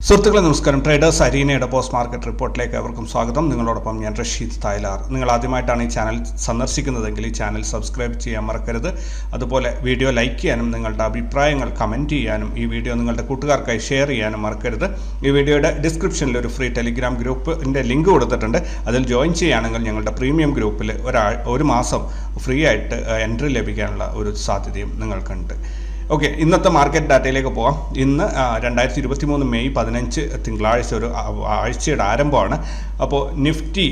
സുഹൃത്തുക്കളെ നമസ്കാരം. Traders അരീനയുടെ post market റിപ്പോർട്ടിലേക്ക് അവർക്കും സ്വാഗതം. നിങ്ങളോടൊപ്പം ഞാൻ റഷീദ് തായ്ലാർ. നിങ്ങൾ ആദ്യമായിട്ടാണ് ഈ ചാനൽ സന്ദർശിക്കുന്നതെങ്കിൽ ഈ ചാനൽ സബ്സ്ക്രൈബ് ചെയ്യാൻ മറക്കരുത്. അതുപോലെ വീഡിയോ ലൈക്ക് ചെയ്യാനും നിങ്ങളുടെ അഭിപ്രായങ്ങൾ കമൻറ്റ് ചെയ്യാനും ഈ വീഡിയോ നിങ്ങളുടെ കൂട്ടുകാർക്കായി ഷെയർ ചെയ്യാനും മറക്കരുത്. ഈ വീഡിയോയുടെ ഡിസ്ക്രിപ്ഷനിൽ ഒരു ഫ്രീ ടെലിഗ്രാം ഗ്രൂപ്പിൻ്റെ ലിങ്ക് കൊടുത്തിട്ടുണ്ട്. അതിൽ ജോയിൻ ചെയ്യുകയാണെങ്കിൽ ഞങ്ങളുടെ പ്രീമിയം ഗ്രൂപ്പിൽ ഒരു മാസം ഫ്രീ ആയിട്ട് എൻട്രി ലഭിക്കാനുള്ള ഒരു സാധ്യതയും നിങ്ങൾക്കുണ്ട്. ഓക്കെ, ഇന്നത്തെ മാർക്കറ്റ് ഡാറ്റയിലേക്ക് പോകാം. ഇന്ന് 2023 മെയ് 15 തിങ്കളാഴ്ച ഒരു ആഴ്ചയുടെ ആരംഭമാണ്. അപ്പോൾ നിഫ്റ്റി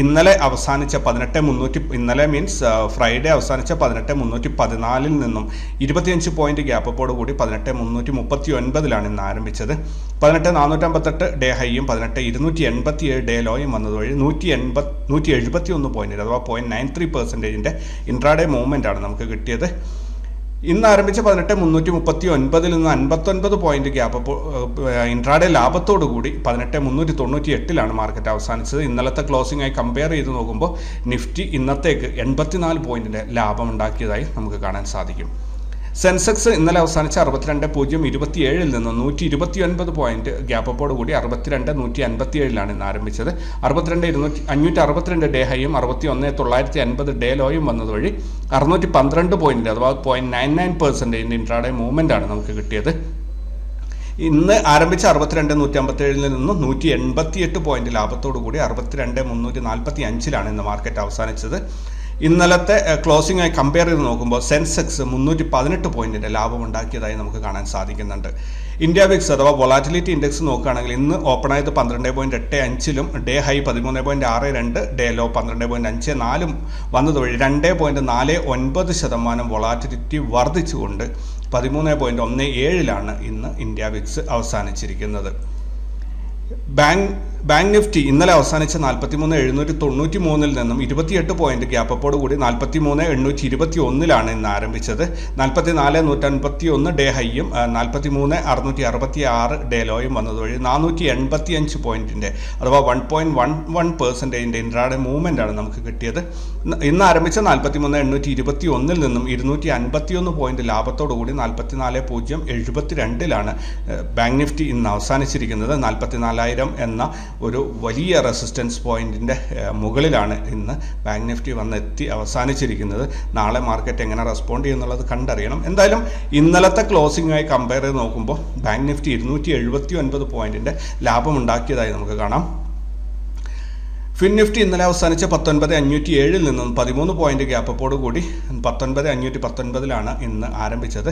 ഇന്നലെ അവസാനിച്ച 18,300 ഇന്നലെ മീൻസ് ഫ്രൈഡേ അവസാനിച്ച 18,314 നിന്നും 25 പോയിന്റ് ഗ്യാപ്പോട് കൂടി 18,339 ഇന്ന് ആരംഭിച്ചത്. 18,458 ഡേ ഹൈയും 18,287 ഡേ ലോയും വന്നതുവഴി 171 പോയിന്റ് അഥവാ 0.93% ഇൻട്രാഡേ മൂവ്മെൻ്റ് ആണ് നമുക്ക് കിട്ടിയത്. ഇന്ന് ആരംഭിച്ച 18,339 നിന്ന് 59 പോയിന്റ് ഗ്യാപ്പ് ഇൻട്രാഡേ ലാഭത്തോടു കൂടി 18,398 മാർക്കറ്റ് അവസാനിച്ചത്. ഇന്നലത്തെ ക്ലോസിംഗായി കമ്പയർ ചെയ്ത് നോക്കുമ്പോൾ നിഫ്റ്റി ഇന്നത്തേക്ക് 84 പോയിന്റിന്റെ ലാഭം ഉണ്ടാക്കിയതായി നമുക്ക് കാണാൻ സാധിക്കും. സെൻസെക്സ് ഇന്നലെ അവസാനിച്ച 62,027 നിന്ന് 129 പോയിന്റ് ഗ്യാപ്പോട് കൂടി 62,157 ഇന്ന് ആരംഭിച്ചത്. 62,562 ഡേ ഹൈയും 61,950 ഡേ ലോയും വന്നതുവഴി 612 പോയിന്റ് അഥവാ 0.99% ഇൻട്രാഡേ മൂവ്മെന്റ് ആണ് നമുക്ക് കിട്ടിയത്. ഇന്ന് ആരംഭിച്ച 62,157 നിന്ന് 188 പോയിന്റ് ലാഭത്തോടു കൂടി 62,345 ഇന്ന് മാർക്കറ്റ് അവസാനിച്ചത്. ഇന്നലത്തെ ക്ലോസിംഗായി കമ്പയർ ചെയ്ത് നോക്കുമ്പോൾ സെൻസെക്സ് 318 പോയിന്റിന്റെ ലാഭം ഉണ്ടാക്കിയതായി നമുക്ക് കാണാൻ സാധിക്കുന്നുണ്ട്. ഇന്ത്യ വിക്സ് അഥവാ വൊളാറ്റിലിറ്റി ഇൻഡെക്സ് നോക്കുകയാണെങ്കിൽ ഇന്ന് ഓപ്പൺ ആയത് 12.85 ഡേ ഹൈ 13.62 ഡേ ലോ 12.54 വന്നതുവഴി 2.49% വൊളാറ്റിലിറ്റി വർദ്ധിച്ചുകൊണ്ട് 13.17 ഇന്ന് ഇന്ത്യ വിക്സ് അവസാനിച്ചിരിക്കുന്നത്. ബാങ്ക് നിഫ്റ്റി ഇന്നലെ അവസാനിച്ച 43,793 നിന്നും 28 പോയിന്റ് ഗ്യാപ്പോട് കൂടി 43,821 ഇന്ന് ആരംഭിച്ചത്. 44,151 ഡേ ഹൈയും 43,666 ഡേ ലോയും വന്നതുവഴി 485 പോയിന്റിന്റെ അഥവാ 1.11% ഇൻട്രാഡേ മൂവ്മെന്റ് ആണ് നമുക്ക് കിട്ടിയത്. ഇന്ന് ആരംഭിച്ച 43,821 നിന്നും 251 പോയിന്റ് ലാഭത്തോടു കൂടി 44,072 ബാങ്ക് നിഫ്റ്റി ഇന്ന് അവസാനിച്ചിരിക്കുന്നത്. 44,000 എന്ന ഒരു വലിയ റെസിസ്റ്റൻസ് പോയിന്റിന്റെ മുകളിലാണ് ഇന്ന് ബാങ്ക് നിഫ്റ്റി വന്നെത്തി അവസാനിച്ചിരിക്കുന്നത്. നാളെ മാർക്കറ്റ് എങ്ങനെ റെസ്പോണ്ട് ചെയ്യുന്നുള്ളത് കണ്ടറിയണം. എന്തായാലും ഇന്നലത്തെ ക്ലോസിംഗായി കമ്പയർ ചെയ്ത് നോക്കുമ്പോൾ ബാങ്ക് നിഫ്റ്റി 279 പോയിന്റിന്റെ ലാഭമുണ്ടാക്കിയതായി നമുക്ക് കാണാം. ഫിൻ നിഫ്റ്റി ഇന്നലെ അവസാനിച്ച 19,507 നിന്നും 13 പോയിന്റ് ഗ്യാപ്പോട് കൂടി 19,519 ഇന്ന് ആരംഭിച്ചത്.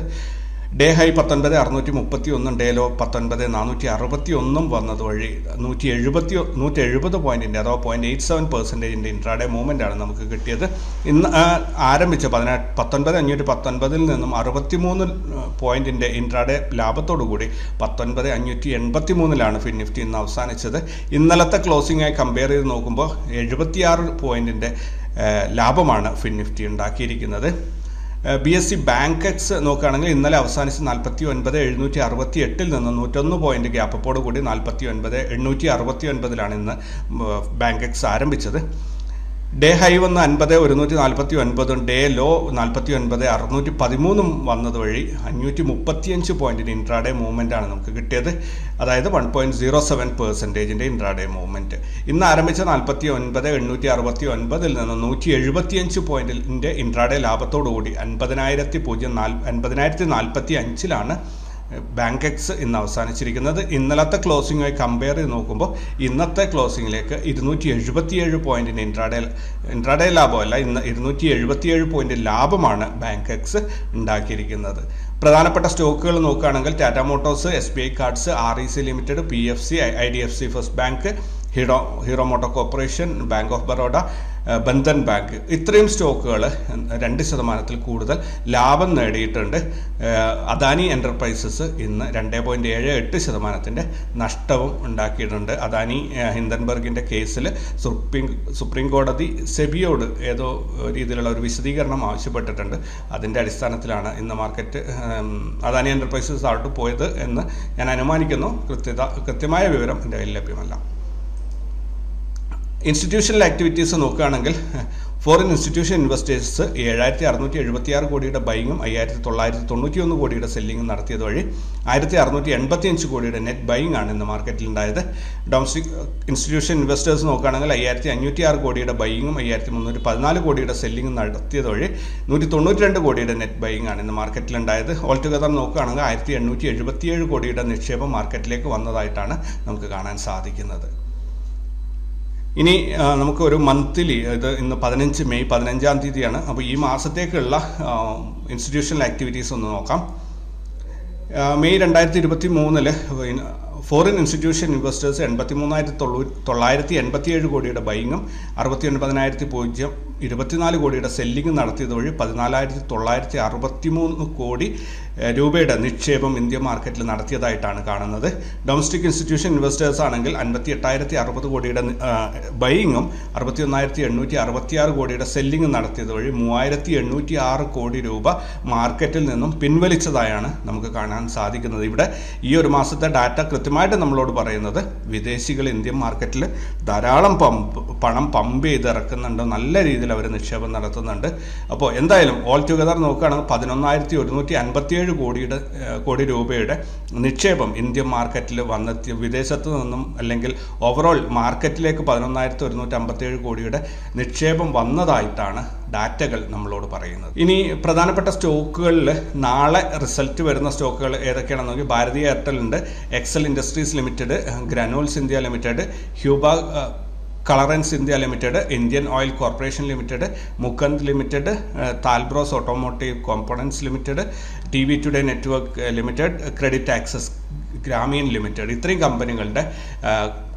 ഡേ ഹൈ 19,631 ഡേ ലോ 19,461 വന്നതുവഴി 170 പോയിന്റിന്റെ അഥവാ 0.87% ഇൻട്രാഡേ മൂവ്മെന്റ് ആണ് നമുക്ക് കിട്ടിയത്. ഇന്ന് ആരംഭിച്ച 19,519 നിന്നും 63 പോയിന്റിന്റെ ഇൻട്രാഡേ ലാഭത്തോടു കൂടി 19,583 ഫിൻ നിഫ്റ്റി ഇന്ന് അവസാനിച്ചത്. ഇന്നലത്തെ ക്ലോസിംഗായി കമ്പയർ ചെയ്ത് നോക്കുമ്പോൾ 76 പോയിന്റിന്റെ ലാഭമാണ് ഫിൻ നിഫ്റ്റി ഉണ്ടാക്കിയിരിക്കുന്നത്. BSE ബാങ്ക് എക്സ് നോക്കുകയാണെങ്കിൽ ഇന്നലെ അവസാനിച്ച് 49,768 നിന്ന് 101 പോയിന്റ് ഗ്യാപ്പോട് കൂടി 49,869 ഇന്ന് ബാങ്ക് എക്സ് ആരംഭിച്ചത്. ഡേ ഹൈ വന്ന് 50,149 ഡേ ലോ 49,613 വന്നതുവഴി 535 പോയിന്റിന് ഇൻട്രാഡേ മൂവ്മെന്റ് ആണ് നമുക്ക് കിട്ടിയത്. അതായത് 1.07% ഇൻട്രാഡേ മൂവ്മെന്റ്. ഇന്ന് ആരംഭിച്ച 49,869 നിന്ന് 175 പോയിന്റിന്റെ ഇൻട്രാഡേ ലാഭത്തോടു കൂടി 50,045 ബാങ്ക് എക്സ് ഇന്ന് അവസാനിച്ചിരിക്കുന്നത്. ഇന്നലത്തെ ക്ലോസിംഗുമായി കമ്പയർ ചെയ്ത് നോക്കുമ്പോൾ ഇന്നത്തെ ക്ലോസിംഗിലേക്ക് 277 പോയിന്റിന് ഇൻട്രാഡേ ലാഭമല്ല, ഇന്ന് 277 പോയിന്റ് ലാഭമാണ് ബാങ്ക് എക്സ് ഉണ്ടാക്കിയിരിക്കുന്നത്. പ്രധാനപ്പെട്ട സ്റ്റോക്കുകൾ നോക്കുകയാണെങ്കിൽ Tata motors, SBI cards, REC limited, PFC, IDFC first bank, hero moto corporation, bank of Baroda, Bandhan bank ഇത്രയും സ്റ്റോക്കുകൾ 2% കൂടുതൽ ലാഭം നേടിയിട്ടുണ്ട്. അദാനി എൻ്റർപ്രൈസസ് ഇന്ന് 2.78% നഷ്ടവും ഉണ്ടാക്കിയിട്ടുണ്ട്. അദാനി ഹിൻഡൻബർഗിൻ്റെ കേസിൽ സുപ്രീം കോടതി സെബിയോട് ഏതോ രീതിയിലുള്ള ഒരു വിശദീകരണം ആവശ്യപ്പെട്ടിട്ടുണ്ട്. അതിൻ്റെ അടിസ്ഥാനത്തിലാണ് ഇന്ന് മാർക്കറ്റ് അദാനി എൻ്റർപ്രൈസസ് താഴോട്ട് പോയത് എന്ന് ഞാൻ അനുമാനിക്കുന്നു. കൃത്യമായ വിവരം എൻ്റെ കയ്യിൽ ലഭ്യമല്ല. ഇൻസ്റ്റിറ്റ്യൂഷണൽ ആക്ടിവിറ്റീസ് നോക്കുകയാണെങ്കിൽ ഫോറിൻ ഇൻസ്റ്റിറ്റ്യൂഷൻ ഇൻവെസ്റ്റേഴ്സ് 7676 കോടിയുടെ ബൈങ്ങും 5991 കോടിയുടെ സെല്ലിങ്ങും നടത്തിയത് വഴി 1685 കോടിയുടെ നെറ്റ് ബൈങ് ആണ് ഇന്ന് മാർക്കറ്റിൽ ഉണ്ടായത്. ഡൊമസ്റ്റിക് ഇൻസ്റ്റിറ്റ്യൂഷൻ ഇൻവെസ്റ്റേഴ്സ് നോക്കുകയാണെങ്കിൽ 5506 കോടിയുടെ ബൈങ്ങും 5314 കോടിയുടെ സെല്ലിങ്ങും നടത്തിയത് വഴി 192 കോടിയുടെ നെറ്റ് ബൈങ് ആണ് ഇന്ന് മാർക്കറ്റിൽ ഉണ്ടായത്. ഓൾ ടുഗദർ നോക്കുകയാണെങ്കിൽ 1877 കോടിയുടെ നിക്ഷേപം മാർക്കറ്റിലേക്ക് വന്നതായിട്ടാണ് നമുക്ക് കാണാൻ സാധിക്കുന്നത്. ഇനി നമുക്ക് ഒരു മന്ത്ലി, ഇത് ഇന്ന് മെയ് 15 തീയതിയാണ്. അപ്പോൾ ഈ മാസത്തേക്കുള്ള ഇൻസ്റ്റിറ്റ്യൂഷണൽ ആക്ടിവിറ്റീസ് ഒന്ന് നോക്കാം. മെയ് 2023 ഫോറിൻ ഇൻസ്റ്റിറ്റ്യൂഷൻ ഇൻവെസ്റ്റേഴ്സ് 83,987 കോടിയുടെ ബൈങ്ങും 69,024 കോടിയുടെ സെല്ലിങ്ങും നടത്തിയത് വഴി 14,963 കോടി രൂപയുടെ നിക്ഷേപം ഇന്ത്യൻ മാർക്കറ്റിൽ നടത്തിയതായിട്ടാണ് കാണുന്നത്. ഡൊമസ്റ്റിക് ഇൻസ്റ്റിറ്റ്യൂഷൻ ഇൻവെസ്റ്റേഴ്സ് ആണെങ്കിൽ 58,060 കോടിയുടെ ബൈങ്ങും 61,866 കോടിയുടെ സെല്ലിങ്ങും നടത്തിയത് വഴി 3,806 കോടി രൂപ മാർക്കറ്റിൽ നിന്നും പിൻവലിച്ചതായാണ് നമുക്ക് കാണാൻ സാധിക്കുന്നത്. ഇവിടെ ഈ ഒരു മാസത്തെ ഡാറ്റ കൃത്യമായിട്ട് നമ്മളോട് പറയുന്നത് വിദേശികൾ ഇന്ത്യൻ മാർക്കറ്റിൽ ധാരാളം പണം പമ്പ് ചെയ്ത് ഇറക്കുന്നുണ്ട്, നല്ല രീതിയിൽ അവർ നിക്ഷേപം നടത്തുന്നുണ്ട്. അപ്പോൾ എന്തായാലും ഓൾ ടുഗദർ നോക്കുകയാണെങ്കിൽ 11,157 കോടി രൂപയുടെ നിക്ഷേപം ഇന്ത്യൻ മാർക്കറ്റിൽ വന്നെത്തി. വിദേശത്ത് നിന്നും അല്ലെങ്കിൽ ഓവറോൾ മാർക്കറ്റിലേക്ക് 11,157 കോടിയുടെ നിക്ഷേപം വന്നതായിട്ടാണ് ഡാറ്റകൾ നമ്മളോട് പറയുന്നത്. ഇനി പ്രധാനപ്പെട്ട സ്റ്റോക്കുകളിൽ നാളെ റിസൾട്ട് വരുന്ന സ്റ്റോക്കുകൾ ഏതൊക്കെയാണെന്ന് നോക്കി. ഭാരതി എയർടെൽ ഉണ്ട്, Excel Industries Limited, Granules India Limited, Heubach Colorants India Limited, Indian Oil Corporation Limited, Mukand Limited, Talbros Automotive Components Limited, TV Today Network Limited, Credit Access Grameen Limited. ഇത്രയും കമ്പനികളുടെ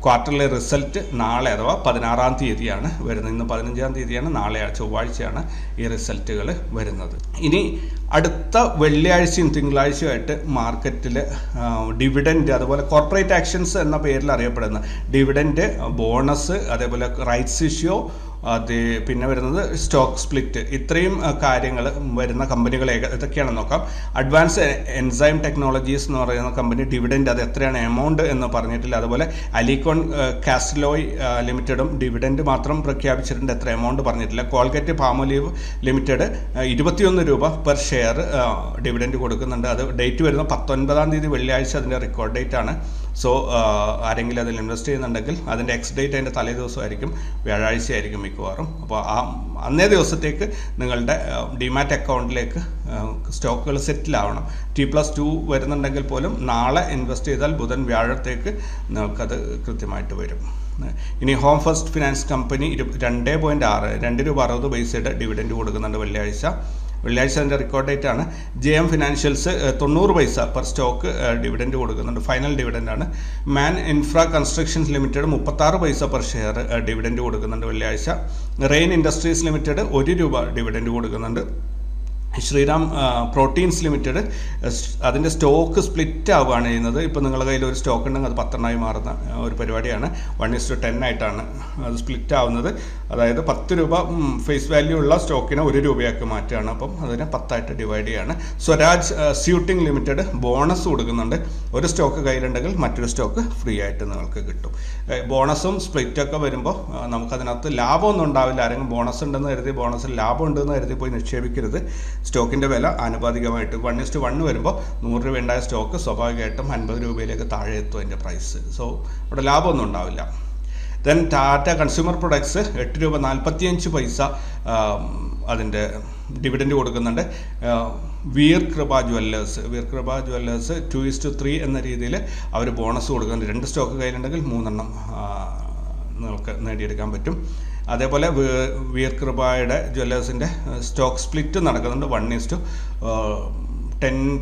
ക്വാർട്ടർലി റിസൾട്ട് നാളെ അഥവാ 16 തീയതിയാണ് വരുന്നത്. ഇന്ന് 15 തീയതിയാണ്, നാളെ ചൊവ്വാഴ്ചയാണ് ഈ റിസൾട്ടുകൾ വരുന്നത്. ഇനി അടുത്ത വെള്ളിയാഴ്ചയും തിങ്കളാഴ്ചയുമായിട്ട് മാർക്കറ്റിൽ ഡിവിഡൻഡ്, അതുപോലെ കോർപ്പറേറ്റ് ആക്ഷൻസ് എന്ന പേരിൽ അറിയപ്പെടുന്ന ഡിവിഡൻഡ്, ബോണസ്, അതേപോലെ റൈറ്റ്സ് ഇഷ്യൂ, പിന്നെ വരുന്നത് സ്റ്റോക്ക് സ്പ്ലിറ്റ്, ഇത്രയും കാര്യങ്ങൾ വരുന്ന കമ്പനികൾ ഏതൊക്കെയാണെന്ന് നോക്കാം. അഡ്വാൻസ് എൻസൈം ടെക്നോളജീസ് എന്ന് പറയുന്ന കമ്പനി ഡിവിഡൻഡ് അത് എത്രയാണ് എമൗണ്ട് എന്ന് പറഞ്ഞിട്ടില്ല. അതുപോലെ അലിക്കോൺ കാസ്റ്റലോയ് ലിമിറ്റഡും ഡിവിഡൻഡ് മാത്രം പ്രഖ്യാപിച്ചിട്ടുണ്ട്, എത്ര എമൗണ്ട് പറഞ്ഞിട്ടില്ല. കോൾഗേറ്റ് പാമോലീവ് ലിമിറ്റഡ് 21 രൂപ പെർ ഷെയർ ഡിവിഡൻഡ് കൊടുക്കുന്നുണ്ട്. അത് ഡേറ്റ് വരുന്നത് 19 തീയതി വെള്ളിയാഴ്ച, അതിൻ്റെ റെക്കോർഡ് ഡേറ്റ് ആണ്. സോ ആരെങ്കിലും അതിൽ ഇൻവെസ്റ്റ് ചെയ്യുന്നുണ്ടെങ്കിൽ അതിൻ്റെ എക്സ് ഡേറ്റ് അതിൻ്റെ തലേ ദിവസമായിരിക്കും, വ്യാഴാഴ്ച ആയിരിക്കും മിക്കവാറും. അപ്പോൾ അന്നേ ദിവസത്തേക്ക് നിങ്ങളുടെ ഡിമാറ്റ് അക്കൗണ്ടിലേക്ക് സ്റ്റോക്കുകൾ സെറ്റിൽ ആവണം. T+2 വരുന്നുണ്ടെങ്കിൽ പോലും നാളെ ഇൻവെസ്റ്റ് ചെയ്താൽ ബുധൻ വ്യാഴത്തേക്ക് നിങ്ങൾക്കത് കൃത്യമായിട്ട് വരും. ഇനി ഹോം ഫസ്റ്റ് ഫിനാൻസ് കമ്പനി 2.6 രൂപ 60 പൈസയുടെ ഡിവിഡൻഡ് കൊടുക്കുന്നുണ്ട് വെള്ളിയാഴ്ച അതിൻ്റെ റെക്കോർഡ് ഡേറ്റ് ആണ്. JM ഫിനാൻഷ്യൽസ് 90 പൈസ പെർ സ്റ്റോക്ക് ഡിവിഡൻഡ് കൊടുക്കുന്നുണ്ട്, ഫൈനൽ ഡിവിഡൻഡാണ്. മാൻ ഇൻഫ്ര കൺസ്ട്രക്ഷൻസ് ലിമിറ്റഡ് 36 പൈസ പെർ ഷെയർ ഡിവിഡൻഡ് കൊടുക്കുന്നുണ്ട് വെള്ളിയാഴ്ച. റെയിൻ ഇൻഡസ്ട്രീസ് ലിമിറ്റഡ് 1 രൂപ ഡിവിഡൻഡ് കൊടുക്കുന്നുണ്ട്. ശ്രീറാം പ്രോട്ടീൻസ് ലിമിറ്റഡ് അതിൻ്റെ സ്റ്റോക്ക് സ്പ്ലിറ്റ് ആവുകയാണ് ചെയ്യുന്നത്. ഇപ്പോൾ നിങ്ങളുടെ കയ്യിൽ ഒരു സ്റ്റോക്ക് ഉണ്ടെങ്കിൽ അത് 10 മാറുന്ന ഒരു പരിപാടിയാണ്. 1:10 ആയിട്ടാണ് അത് സ്പ്ലിറ്റ് ആവുന്നത്. അതായത് 10 രൂപ ഫേസ് വാല്യൂ ഉള്ള സ്റ്റോക്കിനെ 1 രൂപയാക്കി മാറ്റുകയാണ്. അപ്പം അതിനെ 10 ഡിവൈഡ് ചെയ്യുകയാണ്. സ്വരാജ് സ്യൂട്ടിംഗ് ലിമിറ്റഡ് ബോണസ് കൊടുക്കുന്നുണ്ട്. ഒരു സ്റ്റോക്ക് കയ്യിലുണ്ടെങ്കിൽ മറ്റൊരു സ്റ്റോക്ക് ഫ്രീ ആയിട്ട് നിങ്ങൾക്ക് കിട്ടും. ബോണസും സ്പ്ലിറ്റൊക്കെ വരുമ്പോൾ നമുക്കതിനകത്ത് ലാഭമൊന്നും ഉണ്ടാവില്ല. ആരെങ്കിലും ബോണസ് ഉണ്ടെന്ന് കരുതി ബോണസിൽ ലാഭം ഉണ്ടെന്ന് കരുതി പോയി നിക്ഷേപിക്കരുത്. സ്റ്റോക്കിൻ്റെ വില ആനുപാതികമായിട്ട് 1:1 വരുമ്പോൾ 100 രൂപ ഉണ്ടായ സ്റ്റോക്ക് സ്വാഭാവികമായിട്ടും 50 രൂപയിലേക്ക് താഴെ എത്തും അതിൻ്റെ പ്രൈസ്. സോ അവിടെ ലാഭമൊന്നും ഉണ്ടാവില്ല. ദെൻ ടാറ്റ കൺസ്യൂമർ പ്രൊഡക്ട്സ് 8 രൂപ 45 പൈസ അതിൻ്റെ ഡിവിഡൻഡ് കൊടുക്കുന്നുണ്ട്. വീർ കൃപ ജ്വല്ലേഴ്സ് 2:3 എന്ന രീതിയിൽ അവർ ബോണസ് കൊടുക്കുന്നുണ്ട്. 2 സ്റ്റോക്ക് കയ്യിലുണ്ടെങ്കിൽ 3 നിങ്ങൾക്ക് നേടിയെടുക്കാൻ പറ്റും. അതേപോലെ വീർ കൃപയുടെ ജ്വല്ലേഴ്സിൻ്റെ സ്റ്റോക്ക് സ്പ്ലിറ്റ് നടക്കുന്നുണ്ട്. 1:10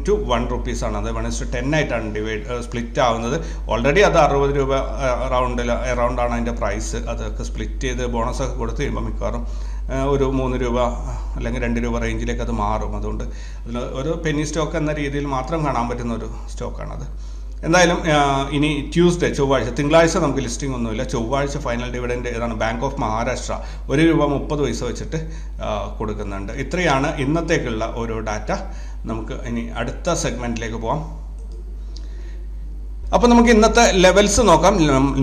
to 1 rupees-ആണ്. അത് 1:10 ആയിട്ടാണ് സ്പ്ലിറ്റ് ആവുന്നത്. ഓൾറെഡി അത് 60 രൂപ അറൗണ്ടാണ് അതിൻ്റെ പ്രൈസ്. അതൊക്കെ സ്പ്ലിറ്റ് ചെയ്ത് ബോണസൊക്കെ കൊടുത്ത് കഴിയുമ്പോൾ മിക്കവാറും ഒരു 3 രൂപ അല്ലെങ്കിൽ 2 രൂപ റേഞ്ചിലേക്ക് അത് മാറും. അതുകൊണ്ട് അതിൽ ഒരു പെന്നി സ്റ്റോക്ക് എന്ന രീതിയിൽ മാത്രം കാണാൻ പറ്റുന്ന ഒരു സ്റ്റോക്കാണത്. എന്തായാലും ഇനി ട്യൂസ്ഡേ ചൊവ്വാഴ്ച, തിങ്കളാഴ്ച നമുക്ക് ലിസ്റ്റിംഗ് ഒന്നുമില്ല. ചൊവ്വാഴ്ച ഫൈനൽ ഡിവിഡൻഡ് ഏതാണ്? ബാങ്ക് ഓഫ് മഹാരാഷ്ട്ര 1 രൂപ 30 പൈസ വെച്ചിട്ട് കൊടുക്കുന്നുണ്ട്. ഇത്രയാണ് ഇന്നത്തേക്കുള്ള ഓരോ ഡാറ്റ. നമുക്ക് ഇനി അടുത്ത സെഗ്മെൻറ്റിലേക്ക് പോകാം. അപ്പോൾ നമുക്ക് ഇന്നത്തെ ലെവൽസ് നോക്കാം.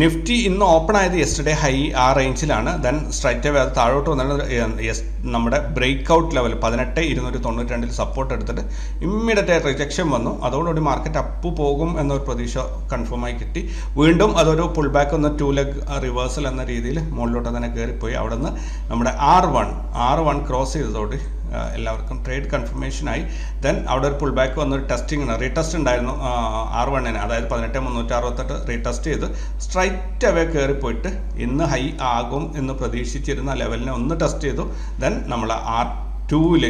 നിഫ്റ്റി ഇന്ന് ഓപ്പൺ ആയത് യെസ്റ്റർഡേ ഹൈ ആ റേഞ്ചിലാണ്. ദെൻ സ്ട്രൈറ്റ് അവേ അത് താഴോട്ട് വന്നിട്ട് നമ്മുടെ ബ്രേക്ക് ഔട്ട് ലെവൽ 18,292 സപ്പോർട്ട് എടുത്തിട്ട് ഇമ്മീഡിയറ്റ് റിജക്ഷൻ വന്നു. അതോടുകൂടി മാർക്കറ്റ് അപ്പ് പോകും എന്നൊരു പ്രതീക്ഷ കൺഫേം ആയി കിട്ടി. വീണ്ടും അതൊരു പുൾ ബാക്ക് ഒന്ന് 2 ലെഗ് റിവേഴ്സൽ എന്ന രീതിയിൽ മുകളിലോട്ട് തന്നെ കയറിപ്പോയി. അവിടെ നിന്ന് നമ്മുടെ R1 ക്രോസ് ചെയ്തതോടെ എല്ലാവർക്കും ട്രേഡ് കൺഫർമേഷനായി. ദെൻ അവിടെ ഒരു പുൾ ബാക്ക് വന്നൊരു ടെസ്റ്റിംഗ് റീടെസ്റ്റ് ഉണ്ടായിരുന്നു R1-ന്, അതായത് 18,368 റീടെസ്റ്റ് ചെയ്ത് സ്ട്രൈറ്റ് അവേ കയറിപ്പോയിട്ട് ഇന്ന് ഹൈ ആകും എന്ന് പ്രതീക്ഷിച്ചിരുന്ന ലെവലിനെ ഒന്ന് ടെസ്റ്റ് ചെയ്തു. ദെൻ നമ്മൾ R2-ൽ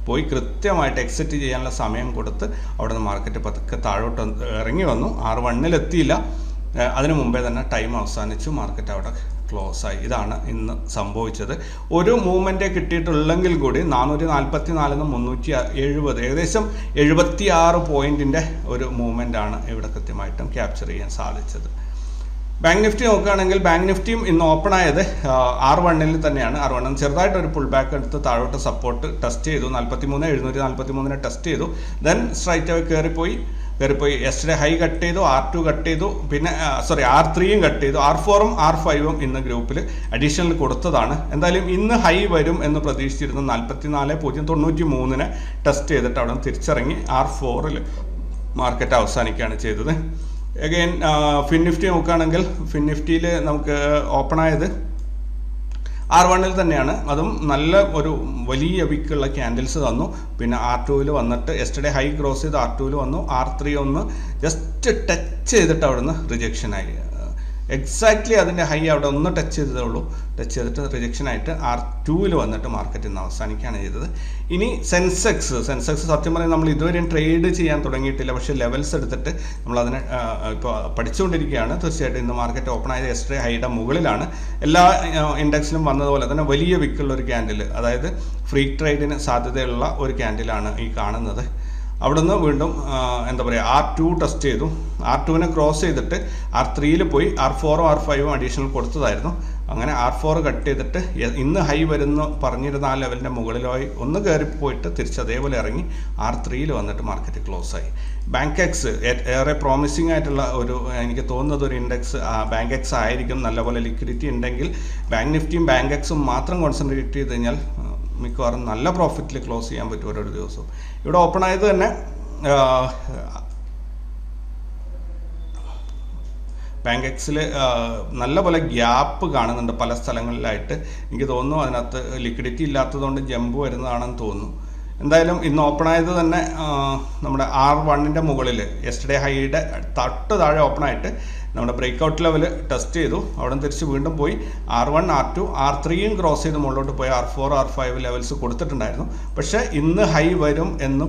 പോയി കൃത്യമായിട്ട് എക്സിറ്റ് ചെയ്യാനുള്ള സമയം കൊടുത്ത് അവിടെ നിന്ന് മാർക്കറ്റ് പതുക്കെ താഴോട്ട് ഇറങ്ങി വന്നു. R1-ൽ എത്തിയില്ല. അതിനു മുമ്പേ തന്നെ ടൈം അവസാനിച്ചു, മാർക്കറ്റ് അവിടെ ക്ലോസ് ആയി. ഇതാണ് ഇന്ന് സംഭവിച്ചത്. ഒരു മൂവ്മെൻറ്റേ കിട്ടിയിട്ടുള്ളെങ്കിൽ കൂടി 444 370 ഏകദേശം 76 പോയിൻറ്റിൻ്റെ ഒരു മൂവ്മെൻ്റാണ് ഇവിടെ കൃത്യമായിട്ടും ക്യാപ്ചർ ചെയ്യാൻ സാധിച്ചത്. ബാങ്ക് നിഫ്റ്റി നോക്കുകയാണെങ്കിൽ ബാങ്ക് നിഫ്റ്റിയും ഇന്ന് ഓപ്പൺ ആയത് R1-ൽ തന്നെയാണ്. R1 ചെറുതായിട്ടൊരു പുൾ ബാക്ക് എടുത്ത് താഴോട്ട് സപ്പോർട്ട് ടെസ്റ്റ് ചെയ്തു. 43,743 ടെസ്റ്റ് ചെയ്തു. ദെൻ സ്ട്രൈറ്റ് അവേ കയറിപ്പോയി. യെസ്റ്റർഡേ ഹൈ കട്ട് ചെയ്തു, R2 കട്ട് ചെയ്തു, പിന്നെ R3യും കട്ട് ചെയ്തു. R4-ഉം R5-ഉം ഇന്ന് ഗ്രൂപ്പിൽ അഡീഷണൽ കൊടുത്തതാണ്. എന്തായാലും ഇന്ന് ഹൈ വരും എന്ന് പ്രതീക്ഷിച്ചിരുന്ന 44,093 ടെസ്റ്റ് ചെയ്തിട്ട് അവിടെ തിരിച്ചിറങ്ങി R4-ൽ മാർക്കറ്റ് അവസാനിക്കുകയാണ് ചെയ്തത്. അഗെയിൻ ഫിൻ നിഫ്റ്റി നോക്കുകയാണെങ്കിൽ ഫിൻ നിഫ്റ്റിയിൽ നമുക്ക് ഓപ്പൺ ആയത് R1-ൽ തന്നെയാണ്. അതും നല്ല ഒരു വലിയ വിക്കുള്ള ക്യാൻഡിൽസ് തന്നു. പിന്നെ R2-ൽ വന്നിട്ട് യെസ്റ്റർഡേ ഹൈ ക്രോസ് ചെയ്ത് R2-ൽ വന്നു. R3 ഒന്ന് ജസ്റ്റ് ടച്ച് ചെയ്തിട്ട് അവിടുന്ന് റിജക്ഷനായി. എക്സാക്ട്ലി അതിൻ്റെ ഹൈ അവിടെ ഒന്ന് ടച്ച് ചെയ്തതേ ഉള്ളൂ. ടച്ച് ചെയ്തിട്ട് റിജക്ഷനായിട്ട് R2-ൽ വന്നിട്ട് മാർക്കറ്റ് ഇന്ന് അവസാനിക്കുകയാണ് ചെയ്തത്. ഇനി സെൻസെക്സ് സത്യം പറഞ്ഞാൽ നമ്മൾ ഇതുവരെയും ട്രേഡ് ചെയ്യാൻ തുടങ്ങിയിട്ടില്ല. പക്ഷേ ലെവൽസ് എടുത്തിട്ട് നമ്മളതിനെ ഇപ്പോൾ പഠിച്ചുകൊണ്ടിരിക്കുകയാണ്. തീർച്ചയായിട്ടും ഇന്ന് മാർക്കറ്റ് ഓപ്പൺ ആയത് യെസ്റ്റർഡേ ഹൈയുടെ മുകളിലാണ്. എല്ലാ ഇൻഡെക്സിലും വന്നതുപോലെ തന്നെ വലിയ വിക്കുള്ള ഒരു ക്യാൻഡിൽ, അതായത് ഫ്രീ ട്രേഡിന് സാധ്യതയുള്ള ഒരു ക്യാൻഡിലാണ് ഈ കാണുന്നത്. അവിടുന്ന് വീണ്ടും R2 ടെസ്റ്റ് ചെയ്തു. R2-നെ ക്രോസ് ചെയ്തിട്ട് R3-ൽ പോയി. R4-ഉം R5-ഉം അഡീഷണൽ കൊടുത്തതായിരുന്നു. അങ്ങനെ R4 കട്ട് ചെയ്തിട്ട് ഇന്ന് ഹൈ വരുന്ന പറഞ്ഞിരുന്ന ആ ലെവലിൻ്റെ മുകളിലായി ഒന്ന് കയറിപ്പോയിട്ട് തിരിച്ച് അതേപോലെ ഇറങ്ങി R3-ൽ വന്നിട്ട് മാർക്കറ്റ് ക്ലോസ് ആയി. ബാങ്ക് എക്സ് ഏറെ പ്രോമിസിംഗ് ആയിട്ടുള്ള ഒരു, എനിക്ക് തോന്നുന്നത് ഒരു ഇൻഡെക്സ് ബാങ്ക് എക്സ് ആയിരിക്കും. നല്ലപോലെ ലിക്വിഡിറ്റി ഉണ്ടെങ്കിൽ ബാങ്ക് നിഫ്റ്റിയും ബാങ്ക് എക്സും മാത്രം കോൺസെൻട്രേറ്റ് ചെയ്ത് കഴിഞ്ഞാൽ മിക്കവാറും നല്ല പ്രോഫിറ്റിൽ ക്ലോസ് ചെയ്യാൻ പറ്റും ഓരോ ദിവസവും. ഇവിടെ ഓപ്പൺ ആയത് തന്നെ ബാങ്ക് എക്സിൽ നല്ല പോലെ ഗ്യാപ്പ് കാണുന്നുണ്ട് പല സ്ഥലങ്ങളിലായിട്ട്. എനിക്ക് തോന്നുന്നു അതിനകത്ത് ലിക്വിഡിറ്റി ഇല്ലാത്തതുകൊണ്ട് ജമ്പ് വരുന്നതാണെന്ന് തോന്നുന്നു. എന്തായാലും ഇന്ന് ഓപ്പൺ ആയത് തന്നെ നമ്മുടെ R1-ൻ്റെ മുകളിൽ യെസ്റ്റർഡേ ഹൈയുടെ തൊട്ട് താഴെ ഓപ്പൺ ആയിട്ട് നമ്മുടെ ബ്രേക്ക് ഔട്ട് ലെവൽ ടെസ്റ്റ് ചെയ്തു. അവിടെ തിരിച്ച് വീണ്ടും പോയി R1 R2 R3യും ക്രോസ് ചെയ്ത് മുകളിലോട്ട് പോയി R4 R5 ലെവൽസ് കൊടുത്തിട്ടുണ്ടായിരുന്നു. പക്ഷേ ഇന്ന് ഹൈ വരും എന്ന്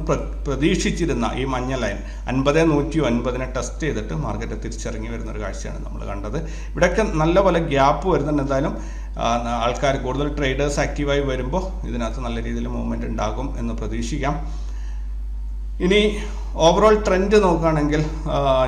പ്രതീക്ഷിച്ചിരുന്ന ഈ മഞ്ഞ ലൈൻ 50,109 ടെസ്റ്റ് ചെയ്തിട്ട് മാർക്കറ്റ് തിരിച്ചിറങ്ങി വരുന്നൊരു കാഴ്ചയാണ് നമ്മൾ കണ്ടത്. ഇവിടെയൊക്കെ നല്ലപോലെ ഗ്യാപ്പ് വരുന്നുണ്ട്. എന്തായാലും ആൾക്കാർ കൂടുതൽ ട്രേഡേഴ്സ് ആക്റ്റീവായി വരുമ്പോൾ ഇതിനകത്ത് നല്ല രീതിയിൽ മൂവ്മെൻറ്റ് ഉണ്ടാകും എന്ന് പ്രതീക്ഷിക്കാം. ഇനി ഓവറോൾ ട്രെൻഡ് നോക്കുകയാണെങ്കിൽ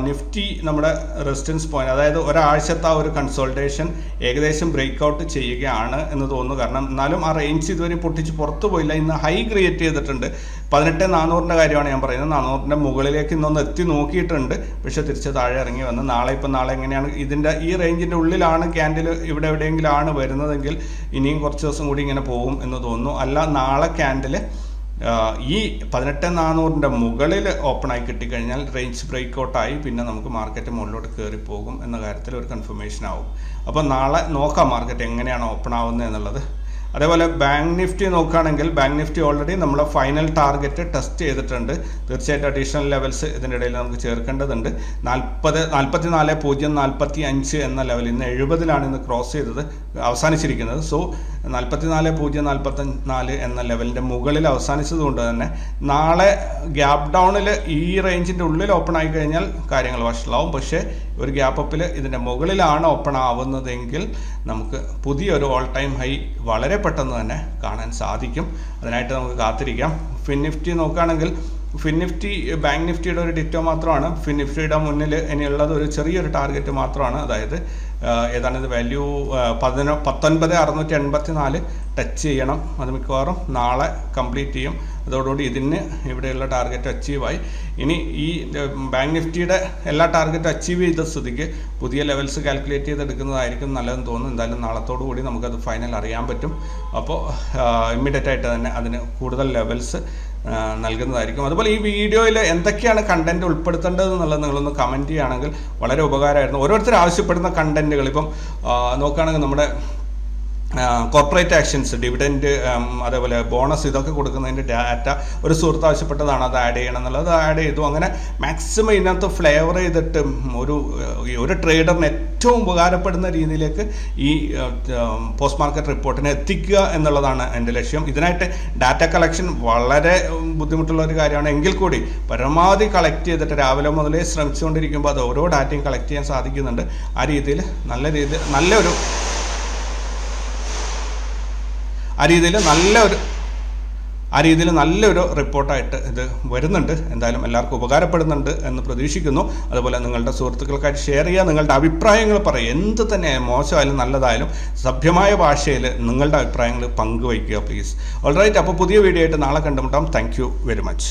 നിഫ്റ്റി നമ്മുടെ റെസിസ്റ്റൻസ് പോയിന്റ്, അതായത് ഒരാഴ്ചത്തെ ഒരു കൺസോൾട്ടേഷൻ ഏകദേശം ബ്രേക്ക് ഔട്ട് ചെയ്യുകയാണ് എന്ന് തോന്നുന്നു. കാരണം എന്നാലും ആ റേഞ്ച് ഇതുവരെ പൊട്ടിച്ച് പുറത്തു പോയില്ല. ഇന്ന് ഹൈ ക്രിയേറ്റ് ചെയ്തിട്ടുണ്ട്. 18,400 കാര്യമാണ് ഞാൻ പറയുന്നത്. 400 മുകളിലേക്ക് ഇന്നൊന്ന് എത്തി നോക്കിയിട്ടുണ്ട്. പക്ഷേ തിരിച്ച് താഴെ ഇറങ്ങി വന്ന് നാളെ എങ്ങനെയാണ് ഇതിൻ്റെ ഈ റേഞ്ചിൻ്റെ ഉള്ളിലാണ് ക്യാൻഡിൽ ഇവിടെ എവിടെയെങ്കിലും ആണ് വരുന്നതെങ്കിൽ ഇനിയും കുറച്ച് ദിവസം കൂടി ഇങ്ങനെ പോകും എന്ന് തോന്നുന്നു. അല്ല നാളെ ക്യാൻഡിൽ ഈ 18,400 മുകളിൽ ഓപ്പൺ ആയി കിട്ടിക്കഴിഞ്ഞാൽ റേഞ്ച് ബ്രേക്ക് ഔട്ടായി പിന്നെ നമുക്ക് മാർക്കറ്റ് മുകളിലോട്ട് കയറിപ്പോകും എന്ന കാര്യത്തിൽ ഒരു കൺഫർമേഷൻ ആവും. അപ്പോൾ നാളെ നോക്കാം മാർക്കറ്റ് എങ്ങനെയാണ് ഓപ്പൺ ആവുന്നത് എന്നുള്ളത്. അതേപോലെ ബാങ്ക് നിഫ്റ്റി നോക്കുകയാണെങ്കിൽ ബാങ്ക് നിഫ്റ്റി ഓൾറെഡി നമ്മൾ ഫൈനൽ ടാർഗറ്റ് ടെസ്റ്റ് ചെയ്തിട്ടുണ്ട്. തീർച്ചയായിട്ടും അഡീഷണൽ ലെവൽസ് ഇതിൻ്റെ ഇടയിൽ നമുക്ക് ചേർക്കേണ്ടതുണ്ട്. 44,045 എന്ന ലെവൽ ഇന്ന് 70-ലാണ് ഇന്ന് ക്രോസ് ചെയ്തത് അവസാനിച്ചിരിക്കുന്നത്. സോ 44,044 എന്ന ലെവലിൻ്റെ മുകളിൽ അവസാനിച്ചതുകൊണ്ട് തന്നെ നാളെ ഗ്യാപ്പ് ഡൗണിൽ ഈ റേഞ്ചിൻ്റെ ഉള്ളിൽ ഓപ്പൺ ആയി കഴിഞ്ഞാൽ കാര്യങ്ങൾ വഷളാവും. പക്ഷേ ഒരു ഗ്യാപ്പ് അപ്പിൽ ഇതിൻ്റെ മുകളിലാണ് ഓപ്പൺ ആവുന്നതെങ്കിൽ നമുക്ക് പുതിയൊരു ഓൾ ടൈം ഹൈ വളരെ പെട്ടെന്ന് തന്നെ കാണാൻ സാധിക്കും. അതിനായിട്ട് നമുക്ക് കാത്തിരിക്കാം. ഫിൻ നിഫ്റ്റി നോക്കുകയാണെങ്കിൽ നിഫ്റ്റി ബാങ്ക് നിഫ്റ്റിയുടെ ഒരു ഡിറ്റോ മാത്രമാണ്. നിഫ്റ്റിയുടെ മുന്നിൽ ഇനിയുള്ളത് ഒരു ചെറിയൊരു ടാർഗറ്റ് മാത്രമാണ്. അതായത് ഏതാണ് ഇത് വാല്യൂ 19,684 ടച്ച് ചെയ്യണം. അത് മിക്കവാറും നാളെ കംപ്ലീറ്റ് ചെയ്യും. അതോടുകൂടി ഇതിന് ഇവിടെയുള്ള ടാർഗറ്റ് അച്ചീവായി. ഇനി ഈ ബാങ്ക് നിഫ്റ്റിയുടെ എല്ലാ ടാർഗറ്റും അച്ചീവ് ചെയ്ത സ്ഥിതിക്ക് പുതിയ ലെവൽസ് കാൽക്കുലേറ്റ് ചെയ്തെടുക്കുന്നതായിരിക്കും നല്ലതെന്ന് തോന്നുന്നു. എന്തായാലും നാളത്തോടു കൂടി നമുക്കത് ഫൈനൽ അറിയാൻ പറ്റും. അപ്പോൾ ഇമ്മീഡിയറ്റ് ആയിട്ട് തന്നെ അതിന് കൂടുതൽ ലെവൽസ് നൽകുന്നതായിരിക്കും. അതുപോലെ ഈ വീഡിയോയിൽ എന്തൊക്കെയാണ് കണ്ടന്റ് ഉൾപ്പെടുത്തേണ്ടത് എന്നുള്ളത് നിങ്ങളൊന്ന് കമൻറ്റ് ചെയ്യുകയാണെങ്കിൽ വളരെ ഉപകാരമായിരുന്നു. ഓരോരുത്തർ ആവശ്യപ്പെടുന്ന കണ്ടന്റുകൾ ഇപ്പം നോക്കുകയാണെങ്കിൽ നമ്മുടെ കോർപ്പറേറ്റ് ആക്ഷൻസ്, ഡിവിഡൻഡ്, അതേപോലെ ബോണസ്, ഇതൊക്കെ കൊടുക്കുന്നതിൻ്റെ ഡാറ്റ ഒരു സുഹൃത്ത് ആവശ്യപ്പെട്ടതാണ്. അത് ആഡ് ചെയ്യണം എന്നുള്ളത് ആഡ് ചെയ്തു. അങ്ങനെ മാക്സിമം ഇതിനകത്ത് ഫ്ലേവർ ചെയ്തിട്ട് ഒരു ട്രേഡറിന് ഏറ്റവും ഉപകാരപ്പെടുന്ന രീതിയിലേക്ക് ഈ പോസ്റ്റ് മാർക്കറ്റ് റിപ്പോർട്ടിനെ എത്തിക്കുക എന്നുള്ളതാണ് എൻ്റെ ലക്ഷ്യം. ഇതിനായിട്ട് ഡാറ്റ കളക്ഷൻ വളരെ ബുദ്ധിമുട്ടുള്ള ഒരു കാര്യമാണ്. എങ്കിൽ കൂടി പരമാവധി കളക്ട് ചെയ്തിട്ട് രാവിലെ മുതലേ ശ്രമിച്ചുകൊണ്ടിരിക്കുമ്പോൾ അത് ഓരോ ഡാറ്റയും കളക്ട് ചെയ്യാൻ സാധിക്കുന്നുണ്ട്. ആ രീതിയിൽ നല്ലൊരു റിപ്പോർട്ടായിട്ട് ഇത് വരുന്നുണ്ട്. എന്തായാലും എല്ലാവർക്കും ഉപകാരപ്പെടുന്നുണ്ട് എന്ന് പ്രതീക്ഷിക്കുന്നു. അതുപോലെ നിങ്ങളുടെ സുഹൃത്തുക്കൾക്കായിട്ട് ഷെയർ ചെയ്യുക, നിങ്ങളുടെ അഭിപ്രായങ്ങൾ പറയുക. എന്ത് തന്നെ മോശമായാലും നല്ലതായാലും സഭ്യമായ ഭാഷയിൽ നിങ്ങളുടെ അഭിപ്രായങ്ങൾ പങ്കുവയ്ക്കുക പ്ലീസ്. ഓൾറൈറ്റ്, അപ്പോൾ പുതിയ വീഡിയോ ആയിട്ട് നാളെ കണ്ടുമുട്ടാം. Thank you very much.